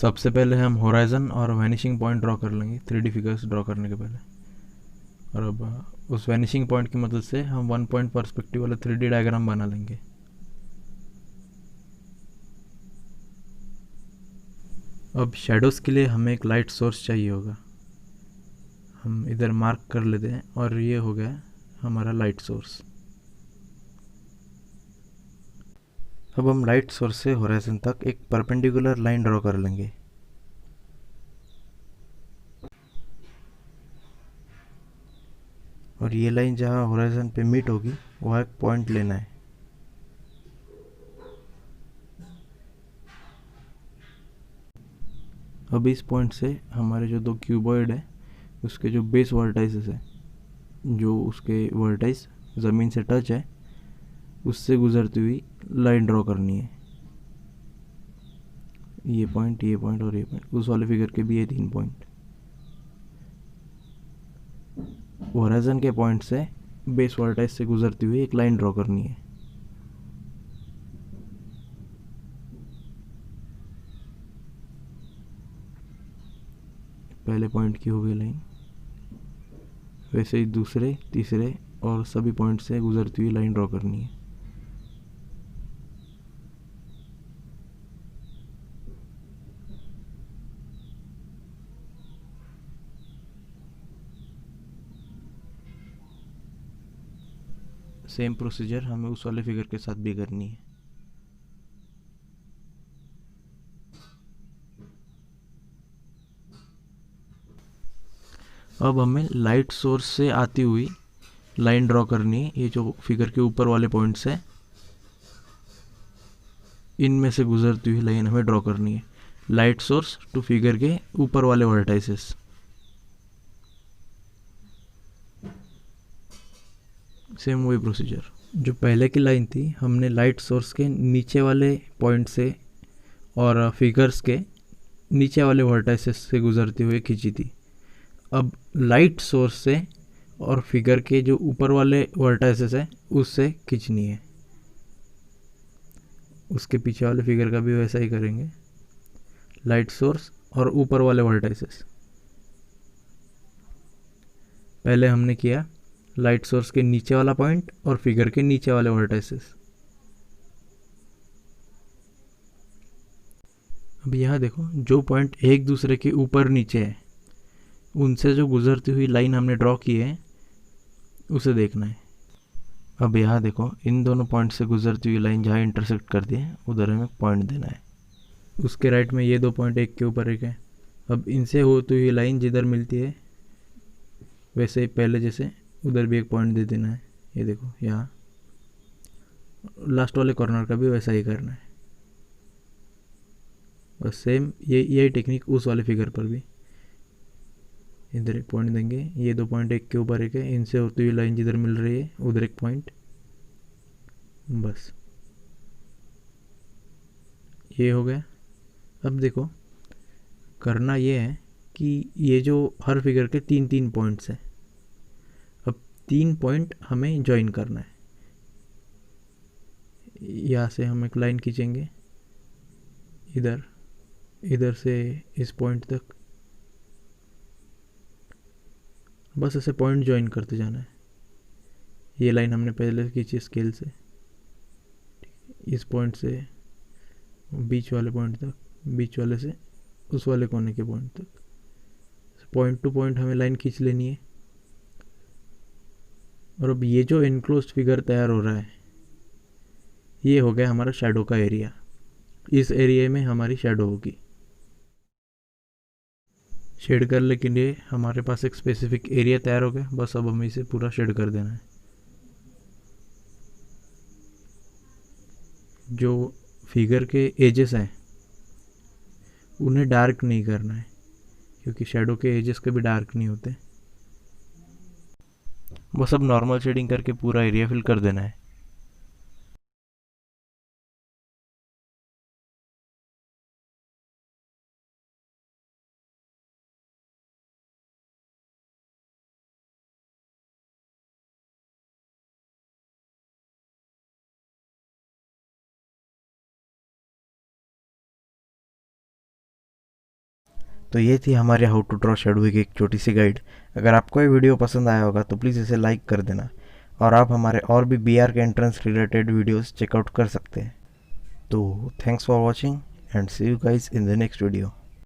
सबसे पहले हम होराइजन और वैनिशिंग पॉइंट ड्रॉ कर लेंगे 3D फिगर्स ड्रॉ करने के पहले। और अब उस वैनिशिंग पॉइंट की मदद से हम 1 पॉइंट पर्सपेक्टिव वाला 3D डायग्राम बना लेंगे। अब शेडोज़ के लिए हमें एक लाइट सोर्स चाहिए होगा। हम इधर मार्क कर लेते हैं और ये हो गया हमारा लाइट सोर्स। अब हम लाइट सोर्स से होराइजन तक एक परपेंडिकुलर लाइन ड्रॉ कर लेंगे। और ये लाइन जहाँ होराइजन पे मीट होगी वहाँ एक पॉइंट लेना है। अब इस पॉइंट से हमारे जो दो क्यूबॉइड है उसके जो बेस वर्टाइसेस है, जो उसके वर्टाइस ज़मीन से टच है, उससे गुजरती हुई लाइन ड्रॉ करनी है। ये पॉइंट और ये पॉइंट, उस वाले फिगर के भी ये 3 पॉइंट। होराइजन के पॉइंट से बेस वर्टाइस से गुजरती हुई एक लाइन ड्रॉ करनी है। पहले पॉइंट की हो गई लाइन, वैसे ही दूसरे, तीसरे और सभी पॉइंट से गुजरती हुई लाइन ड्रॉ करनी है। सेम प्रोसीजर हमें उस वाले फिगर के साथ भी करनी है। अब हमें लाइट सोर्स से आती हुई लाइन ड्रॉ करनी है। ये जो फिगर के ऊपर वाले पॉइंट्स है, इनमें से गुजरती हुई लाइन हमें ड्रॉ करनी है। लाइट सोर्स टू फिगर के ऊपर वाले वर्टाइसेस। सेम वही प्रोसीजर। जो पहले की लाइन थी हमने लाइट सोर्स के नीचे वाले पॉइंट से और फिगर्स के नीचे वाले वर्टाइसेस से गुजरते हुए खींची थी। अब लाइट सोर्स से और फिगर के जो ऊपर वाले वर्टाइसेस है उससे खींचनी है। उसके पीछे वाले फिगर का भी वैसा ही करेंगे। लाइट सोर्स और ऊपर वाले वर्टाइसेस। पहले हमने किया लाइट सोर्स के नीचे वाला पॉइंट और फिगर के नीचे वाले वर्टाइसेस। अब यहाँ देखो, जो पॉइंट एक दूसरे के ऊपर नीचे है उनसे जो गुजरती हुई लाइन हमने ड्रॉ की है उसे देखना है। अब यहाँ देखो, इन दोनों पॉइंट से गुजरती हुई लाइन जहाँ इंटरसेक्ट करती है उधर हमें पॉइंट देना है। उसके राइट में ये दो पॉइंट एक के ऊपर एक है। अब इनसे होती हुई लाइन जिधर मिलती है वैसे ही पहले जैसे उधर भी एक पॉइंट दे देना है। ये देखो, यहाँ लास्ट वाले कॉर्नर का भी वैसा ही करना है। बस सेम यही टेक्निक उस वाले फिगर पर भी। इधर एक पॉइंट देंगे, ये दो पॉइंट एक के ऊपर एक है, इनसे होती हुई लाइन जिधर मिल रही है उधर एक पॉइंट। बस ये हो गया। अब देखो, करना ये है कि ये जो हर फिगर के 3-3 पॉइंट्स हैं, अब 3 पॉइंट हमें ज्वाइन करना है। यहाँ से हम एक लाइन खींचेंगे इधर, इधर से इस पॉइंट तक। बस ऐसे पॉइंट ज्वाइन करते जाना है। ये लाइन हमने पहले खींची स्केल से, इस पॉइंट से बीच वाले पॉइंट तक, बीच वाले से उस वाले कोने के पॉइंट तक। पॉइंट टू पॉइंट हमें लाइन खींच लेनी है। और अब ये जो इनक्लोज्ड फिगर तैयार हो रहा है ये हो गया हमारा शैडो का एरिया। इस एरिया में हमारी शैडो होगी। शेड करने के लिए हमारे पास एक स्पेसिफिक एरिया तैयार हो गया। बस अब हमें इसे पूरा शेड कर देना है। जो फिगर के एजेस हैं उन्हें डार्क नहीं करना है, क्योंकि शैडो के एजेस कभी डार्क नहीं होते। बस अब नॉर्मल शेडिंग करके पूरा एरिया फिल कर देना है। तो ये थी हमारे हाउ टू ड्रॉ शेडो की एक छोटी सी गाइड। अगर आपको ये वीडियो पसंद आया होगा तो प्लीज़ इसे लाइक कर देना, और आप हमारे और भी BR के एंट्रेंस रिलेटेड वीडियोस चेकआउट कर सकते हैं। तो thanks for watching and see you guys in the next video.